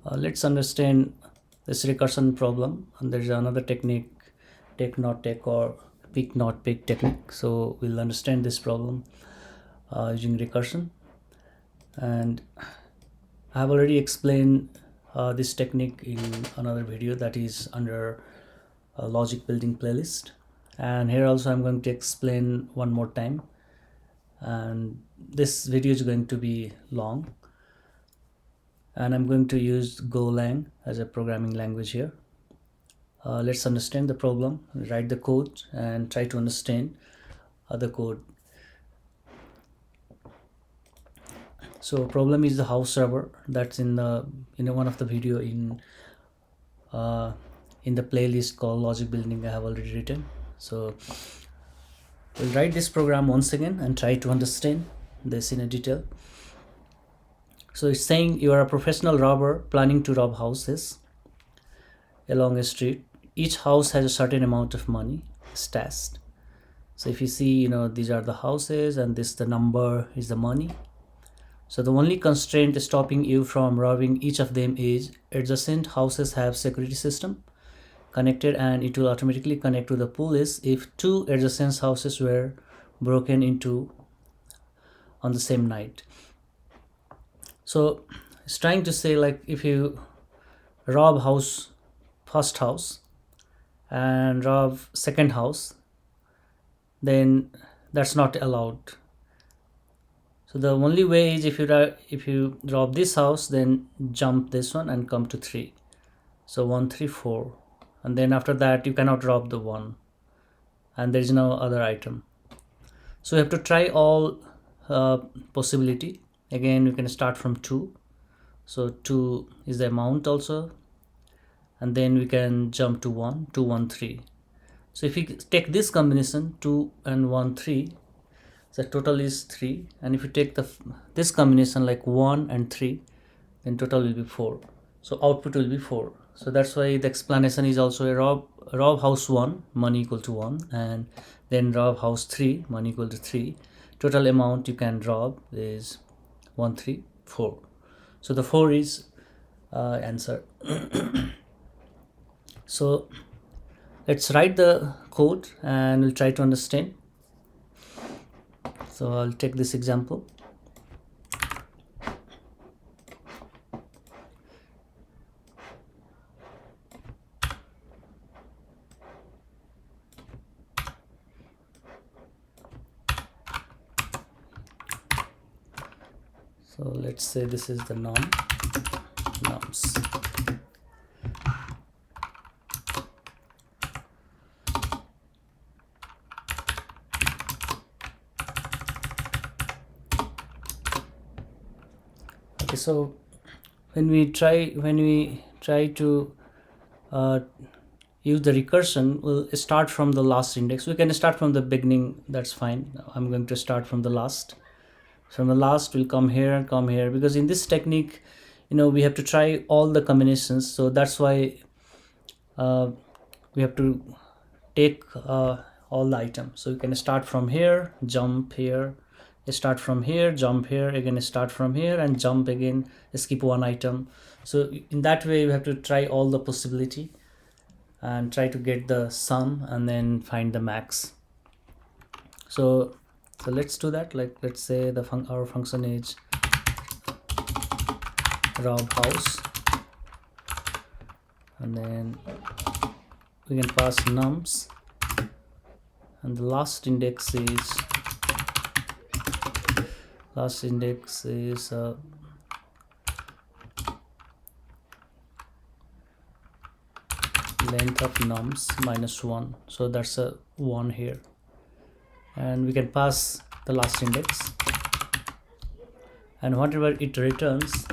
Let's understand this recursion problem. And there's another technique, take notTake or pick notPick technique. So we'll understand this problem using recursion. And I have already explained this technique in another video that is under a logic building playlist. And here also I'm going to explain one more time. And this video is going to be long. And I'm going to use Golang as a programming language here. Let's understand the problem, write the code, and try to understand the code. So problem is the house server that's in the one of the video in the playlist called logic building I have already written. So we'll write this program once again and try to understand this in a detail. So it's saying you are a professional robber planning to rob houses along a street. Each house has a certain amount of money stashed. So if you see, these are the houses and this the number is the money. So the only constraint stopping you from robbing each of them is adjacent houses have security system connected, and it will automatically connect to the police if two adjacent houses were broken into on the same night. So it's trying to say, like, if you rob first house and rob second house, then that's not allowed. So the only way is if you rob this house, then jump this one and come to 3. So 1 3 4, and then after that you cannot rob the 1, and there is no other item. So you have to try all possibility. Again, you can start from 2. So 2 is the amount also, and then we can jump to 1 2 1 3. So if you take this combination 2 and 1 3, the total is 3, and if you take this combination like 1 and 3, then total will be 4. So output will be 4. So that's why the explanation is also a rob house 1, money equal to 1, and then rob house 3, money equal to 3. Total amount you can rob is 1 3 4. So the 4 is answer. So let's write the code and we'll try to understand. So I'll take this example. So let's say this is the nums. Okay, so when we try to use the recursion, we'll start from the last index. We can start from the beginning, that's fine. I'm going to start from the last. From the last we'll come here, because in this technique, we have to try all the combinations. So that's why we have to take all the items. So you can start from here, jump here, start from here, jump here, again start from here and jump again, skip one item. So in that way we have to try all the possibility and try to get the sum and then find the max. So let's do that. Like, let's say our function is rob house, and then we can pass nums, and the last index is length of nums -1. So that's a 1 here, and we can pass the last index, and whatever it returns,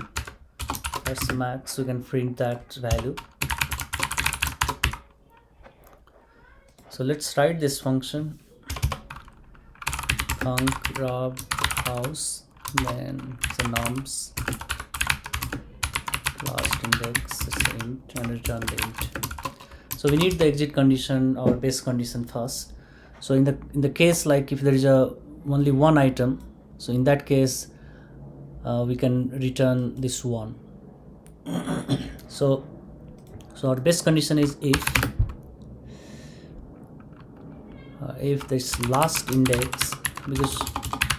that's the max. We can print that value. So let's write this function, func rob house, then the nums last index is int, and return the int. So we need the exit condition or base condition first. So in the case, like, if there is only one item, so in that case we can return this 1. So our base condition is if this last index, because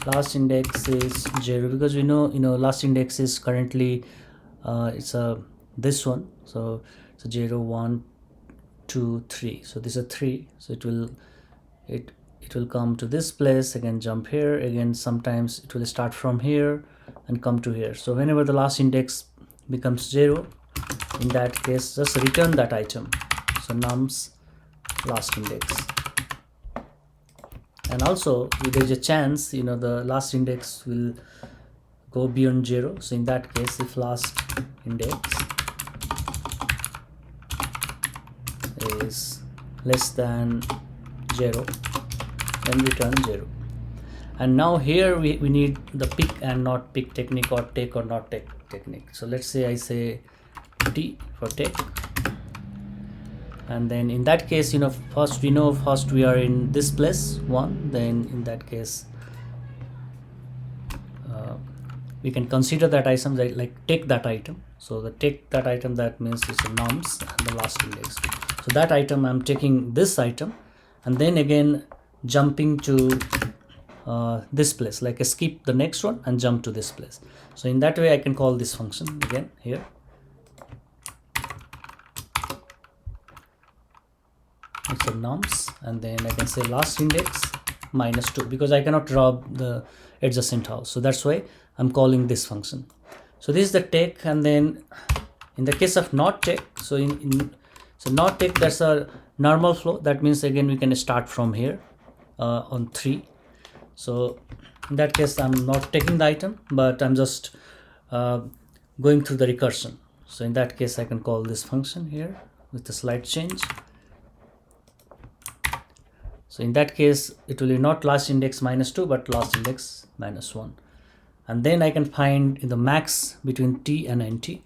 last index is 0, because we know last index is currently it's this one, so it's a 0 1 2 3, so this is a 3, so it will come to this place, again jump here, again sometimes it will start from here and come to here. So whenever the last index becomes 0, in that case just return that item, so nums last index. And also there's a chance the last index will go beyond 0, so in that case if last index is less than 0, then return 0. And now here we need the pick and not pick technique, or take or not take technique. So let's say I say T for take, and then in that case first we are in this place 1, then in that case we can consider that item like take that item. So the take that item, that means it's a nums and the last index. So that item, I'm taking this item and then again jumping to this place, like skip the next one and jump to this place. So in that way I can call this function again here. It's a nums, and then I can say last index -2, because I cannot rob the adjacent house, so that's why I'm calling this function. So this is the take. And then in the case of not take, so so not take, that's a normal flow. That means again we can start from here on 3. So in that case I'm not taking the item, but I'm just going through the recursion. So in that case I can call this function here with a slight change. So in that case it will be not last index -2 but last index -1. And then I can find the max between t and nt.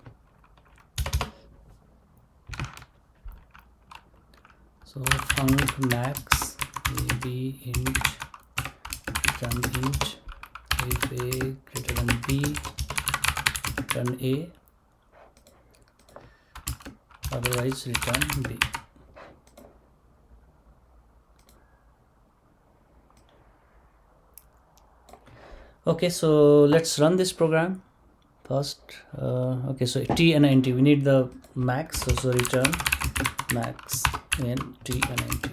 So func max will be int return int, if a greater than b return a, otherwise return b. Okay, so let's run this program first. Okay, so t and nt, we need the max, so return max in t and nt.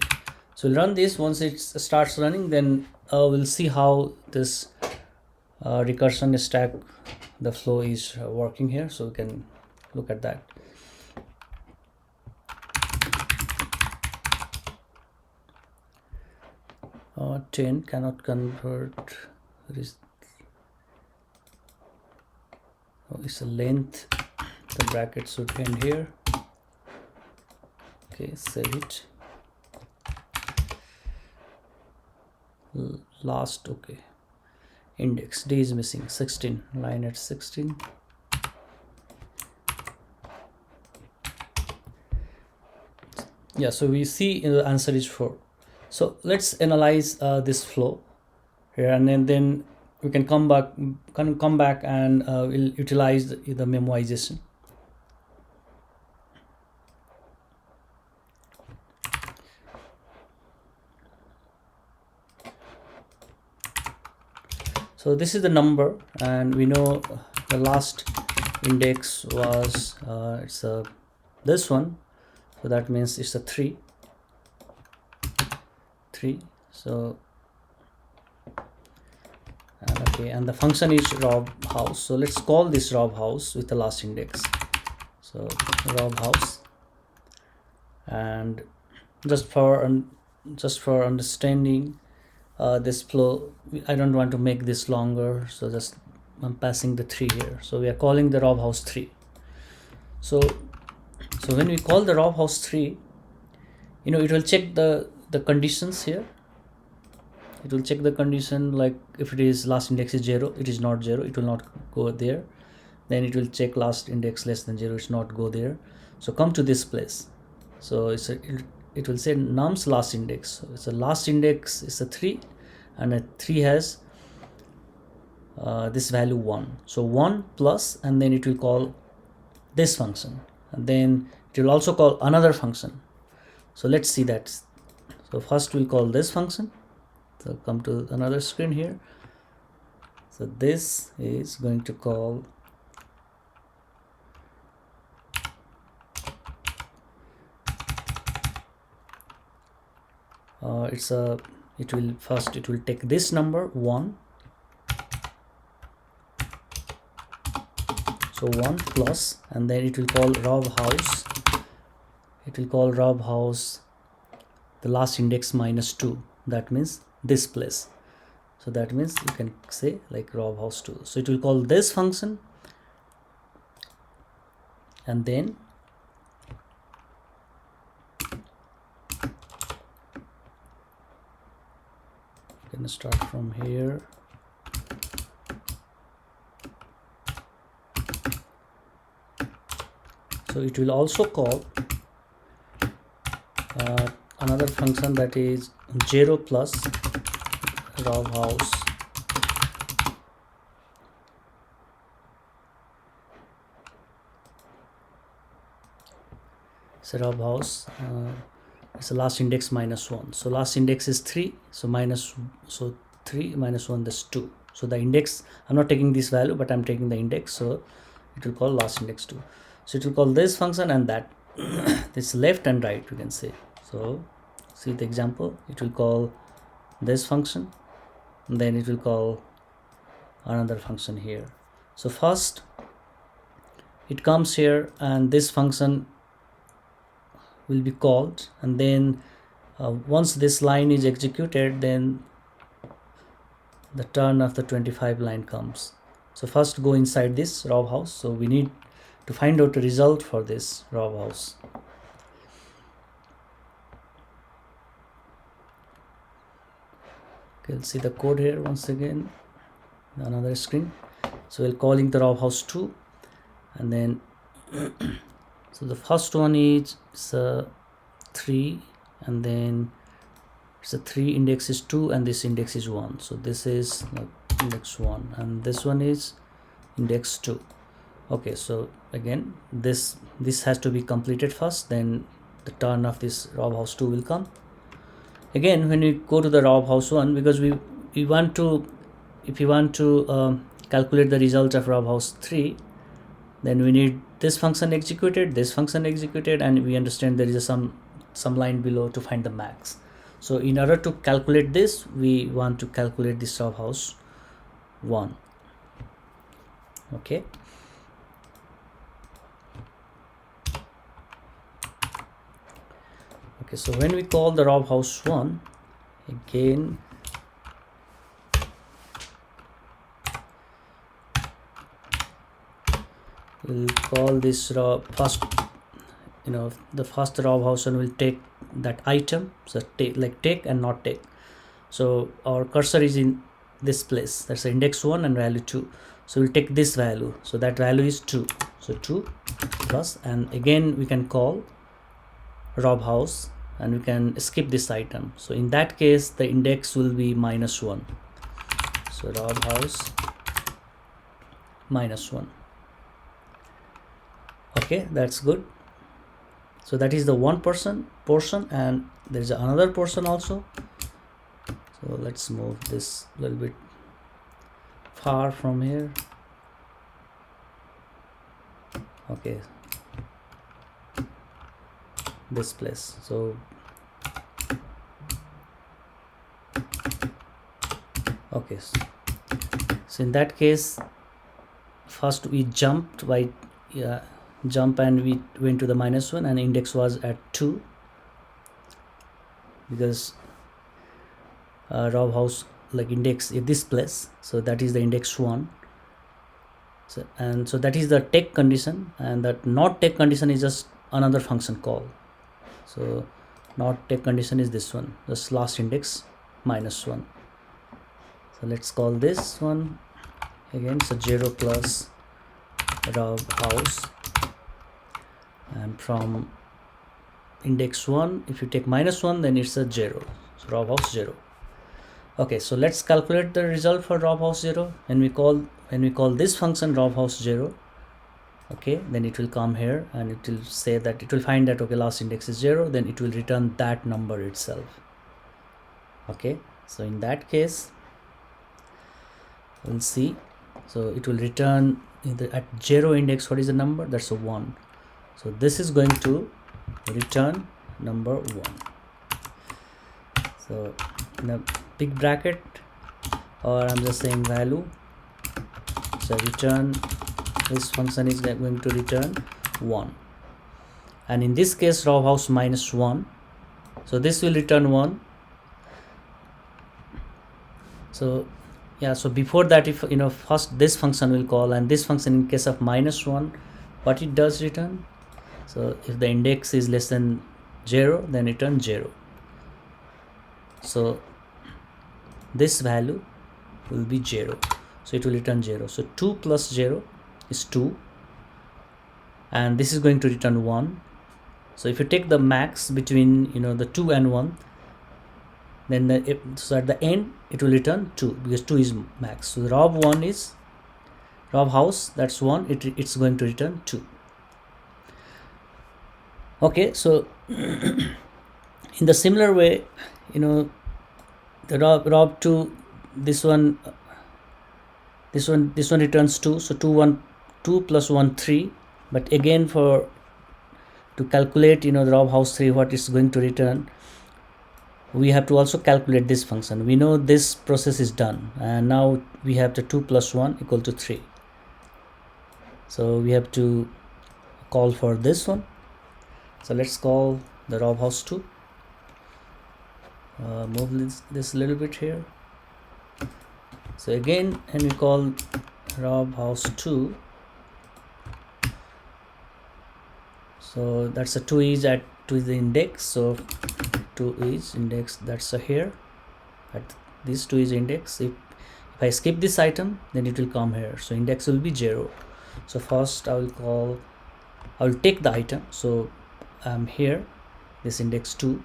So we'll run this. Once it starts running, then we'll see how this recursion stack, the flow is working here, so we can look at that. Uh, 10 cannot convert. It's a length, the bracket should end here. Okay, save it. Last, okay, index d is missing, 16, line at 16. Yeah, so we see the answer is 4. So let's analyze this flow here, and then we can come back and we'll utilize the memoization. So this is the number, and we know the last index was it's this one, so that means it's a 3. So okay, and the function is rob house. So let's call this rob house with the last index. So rob house, and just for understanding this flow, I don't want to make this longer, so just I'm passing the 3 here. So we are calling the rob house 3. So when we call the rob house 3, it will check the conditions here. It will check the condition, like if it is last index is 0, it is not 0, it will not go there. Then it will check last index less than 0, it's not go there. So come to this place. So it will say nums last index. So it's a last index is a 3, and a 3 has this value 1. So 1 plus, and then it will call this function, and then it will also call another function. So let's see that. So first we'll call this function. So come to another screen here. So this is going to call it will take this number 1. So 1 plus, and then it will call rob house. It will call rob house the last index minus 2. That means this place. So that means you can say like rob house 2. So it will call this function, and then I'm gonna start from here. So it will also call another function that is 0 plus rob house. So rob house it's the last index minus 1. So last index is 3. So 3 minus 1, that's 2. So the index, I'm not taking this value, but I'm taking the index. So it will call last index 2. So it will call this function and that. This left and right, you can say. So see the example. It will call this function, and then it will call another function here. So first it comes here, and this function will be called, and then once this line is executed, then the turn of the 25 line comes. So first go inside this rob house. So we need to find out a result for this rob house. Okay, let's see the code here once again, another screen. So we're calling the rob house 2, and then so the first one is 3, and then it's a 3 index is 2, and this index is 1. So this is index 1, and this one is index 2. Okay, so again this has to be completed first, then the turn of this rob house 2 will come. Again, when we go to the rob house 1, because we want to, if we want to calculate the result of rob house 3, then we need this function executed, this function executed, and we understand there is some line below to find the max. So in order to calculate this, we want to calculate this rob house 1. Okay. Okay, so when we call the rob house 1, again we'll call this first, the first rob house 1 will take that item. So take and not take. So our cursor is in this place, that's the index 1 and value 2. So we'll take this value, so that value is 2. So 2 plus, and again we can call rob house, and we can skip this item. So in that case the index will be minus 1. So rob house minus 1. Okay, that's good. So that is the one portion, and there's another portion also. So let's move this a little bit far from here. Okay, this place. So okay, so in that case first we jumped and we went to the minus 1, and index was at 2, because rob house index is this place, so that is the index 1. So that is the take condition, and that not take condition is just another function call. So not take condition is this one, just last index minus 1. So let's call this one again. So 0 plus rob house, and from index 1, if you take minus 1, then it's a 0. So rob house 0. Okay, so let's calculate the result for rob house 0. When we call this function rob house 0, okay, then it will come here and it will say that it will find that okay, last index is 0, then it will return that number itself. Okay, so in that case we'll see, so it will return at 0 index, what is the number? That's a 1. So this is going to return number 1. So in a big bracket, or I'm just saying value, so return, this function is going to return 1, and in this case row house minus 1, so this will return 1. So yeah, so before that, if first this function will call, and this function in case of minus 1, what it does return, so if the index is less than 0, then return 0. So this value will be 0, so it will return 0. So 2 plus 0 is 2, and this is going to return 1. So if you take the max between the 2 and 1, then so at the end it will return 2, because 2 is max. So the rob1 is rob house, that's 1, it's going to return 2. Okay, so in the similar way, the rob2, this one returns 2, so 2 plus 1 3, but again to calculate the rob house 3 what it's going to return, we have to also calculate this function. We know this process is done, and now we have the 2 plus 1 equal to 3. So we have to call for this one. So let's call the rob house 2. Move this a little bit here. So again, and we call rob house 2. So that's a 2 is at 2 is the index, so 2 is index, that's a here at this 2 is index. If I skip this item, then it will come here, so index will be 0. So first I will take the item, so I'm here, this index 2,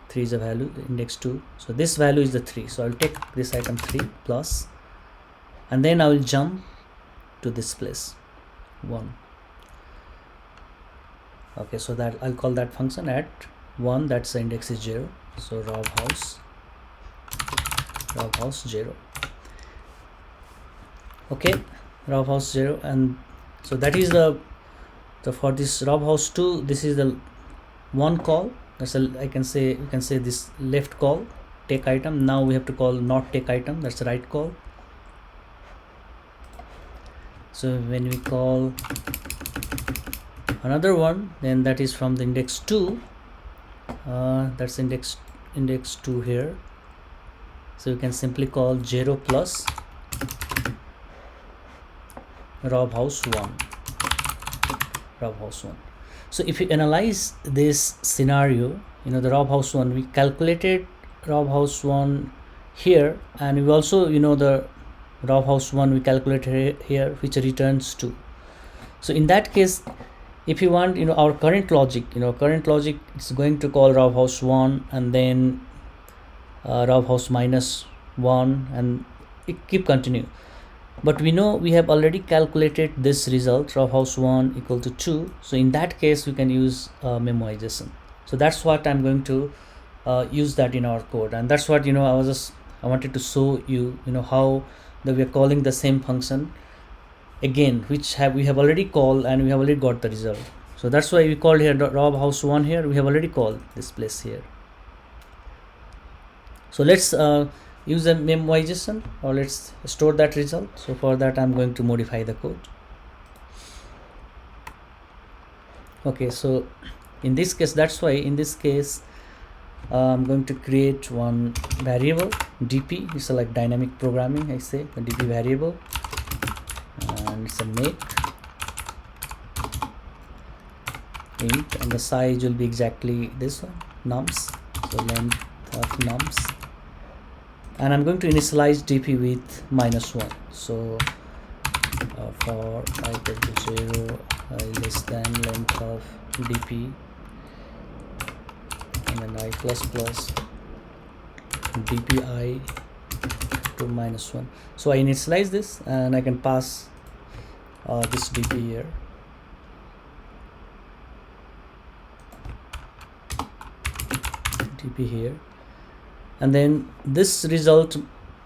3 is a value, index 2, so this value is the 3, so I'll take this item 3 plus, and then I will jump to this place 1. Okay, so that I'll call that function at 1, that's the index is 0, so rob house 0. Okay, rob house 0, and so that is the for this rob house 2, this is the one call. That's you can say this left call, take item. Now we have to call not take item, that's the right call. So when we call another one, then that is from the index 2, that's index 2 here, so you can simply call 0 plus rob house 1. So if you analyze this scenario, the rob house 1, we calculated rob house 1 here, and we also the rob house 1 we calculated here, which returns 2. So in that case, if you want our current logic, is going to call rob house 1 and then rob house minus 1, and it keep continue. But we know we have already calculated this result, rob house 1 equal to 2. So in that case we can use memoization. So that's what I'm going to use that in our code, and that's what I wanted to show you how that we are calling the same function again, which we have already called, and we have already got the result. So that's why we called here rob house 1 here, we have already called this place here. So let's use a memoization, or let's store that result. So for that I'm going to modify the code. Okay, so in this case, that's why in this case I'm going to create one variable dp. It's like dynamic programming, I say, the dp variable, and it's a make int, and the size will be exactly this one, nums, so length of nums, and I'm going to initialize dp with -1. So for I equal to 0, I less than length of dp, and then I plus dpi to -1. So I initialize this, and I can pass this dp here. dp here, and then this result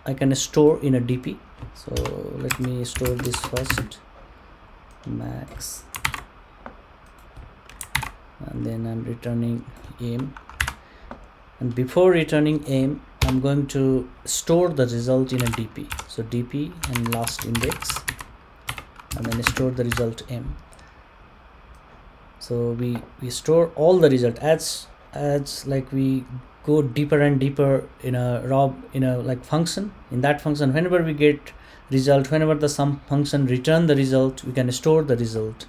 I can store in a dp. So let me store this first, max, and then I'm returning aim, and before returning aim I'm going to store the result in a dp. So dp and last index, and then store the result m. So we store all the result as like we go deeper and deeper in a like function. In that function, whenever we get result, whenever the sum function return the result, we can store the result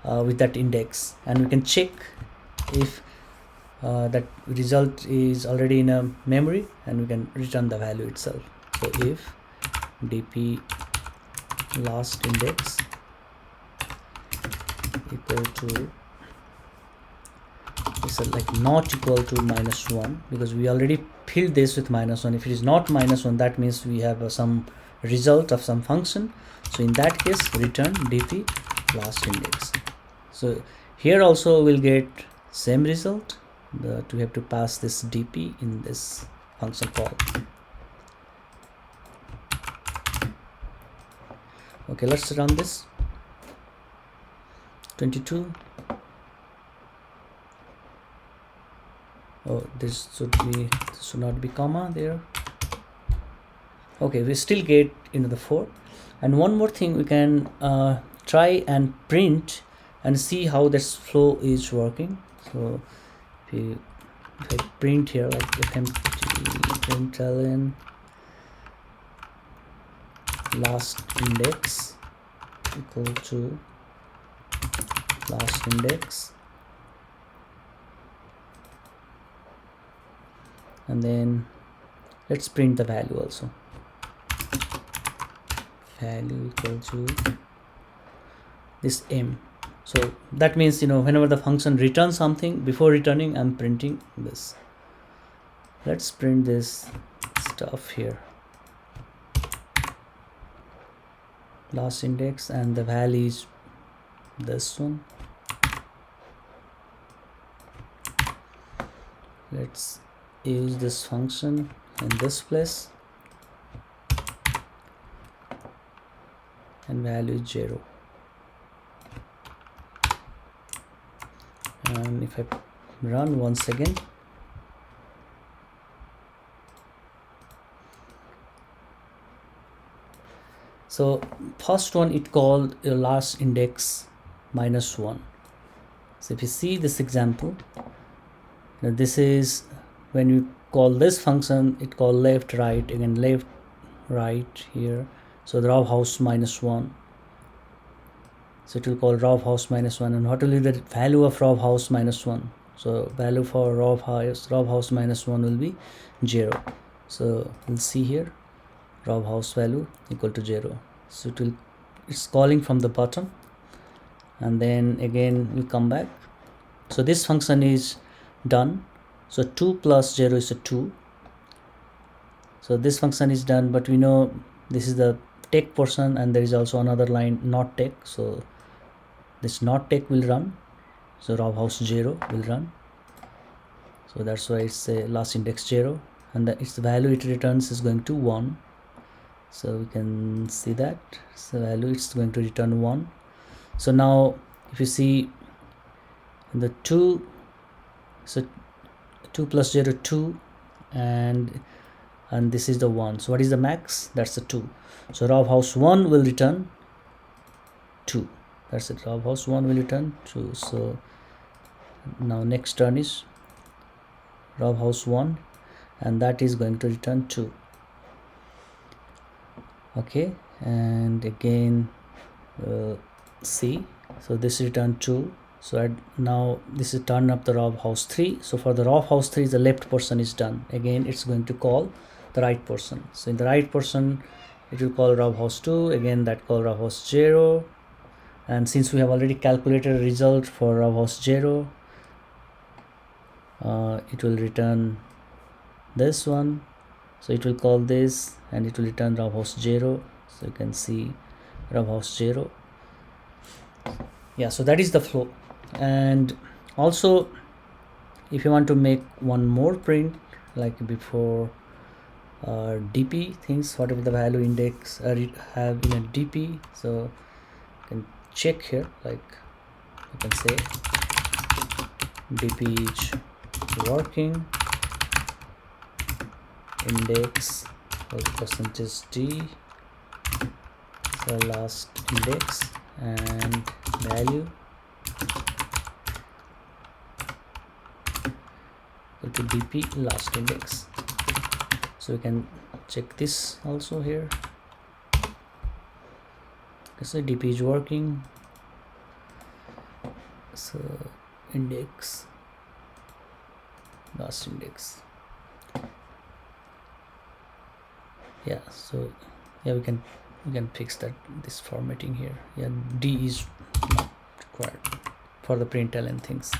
with that index, and we can check if that result is already in a memory, and we can return the value itself. So if dp last index equal to, it's like not equal to -1, because we already filled this with -1. If it is not -1, that means we have some result of some function. So in that case, return dp last index. So here also we'll get same result, but we have to pass this dp in this function call. Okay, let's run this. 22. Oh, this should not be comma there. Okay, we still get into the 4. And one more thing, we can try and print and see how this flow is working. So if I print here, like fmt println last index equal to last index, and then let's print the value also. Value equal to this m. So that means, whenever the function returns something, before returning I'm printing this. Let's print this stuff here, last index, and the value is this one. Let's use this function in this place, and value is 0. And if I run once again, so first one it called last index -1. So if you see this example, this is when you call this function, it called left, right, again left, right here. So the row house -1. So it will call row house -1, and what will be the value of row house -1? So value for row house -1 will be 0. So we'll see here, row house value equal to 0. So it's calling from the bottom, and then again we'll come back. So this function is done. So 2 plus 0 is a 2. So this function is done, but we know this is the take portion, and there is also another line notTake. So this notTake will run. So row house 0 will run. So that's why it's a last index 0, and its value it returns is going to 1. So we can see that. So value it's going to return 1. So now if you see in the 2, so 2 plus 0 2, and this is the 1. So what is the max? That's the 2. So row house 1 will return 2. That's it. Row house 1 will return 2. So now next turn is row house 1, and that is going to return 2. Okay, and again see, so this return 2. So now this is turn up the row house 3. So for the row house 3, the left portion is done. Again it's going to call the right portion. So in the right portion it will call row house 2, again that call row house 0, and since we have already calculated a result for row house 0, it will return this one. So it will call this, and it will return row house 0. So you can see row house 0. Yeah, so that is the flow. And also if you want to make one more print like before dp things, whatever the value index have in a dp, so you can check here, like you can say dp is working, index percentage d, the last index, and value to dp last index. So we can check this also here. So dp is working, so index last index. Yeah, so yeah, we can fix that, this formatting here. Yeah, d is not required for the println things.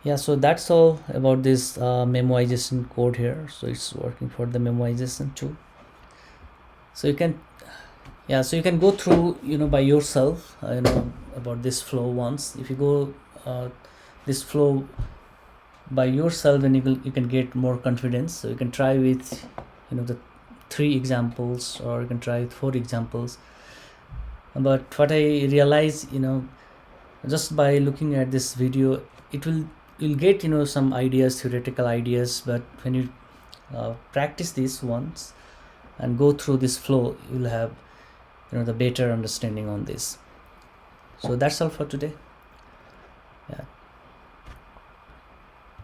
Yeah, so that's all about this memoization code here. So it's working for the memoization too. So you can, yeah, so you can go through, by yourself, about this flow once. If you go this flow by yourself, and you can get more confidence. So you can try with the 3 examples, or you can try with 4 examples. But what I realize, just by looking at this video, you'll get some ideas, theoretical ideas, but when you practice this once and go through this flow, you'll have the better understanding on this. So that's all for today. Yeah,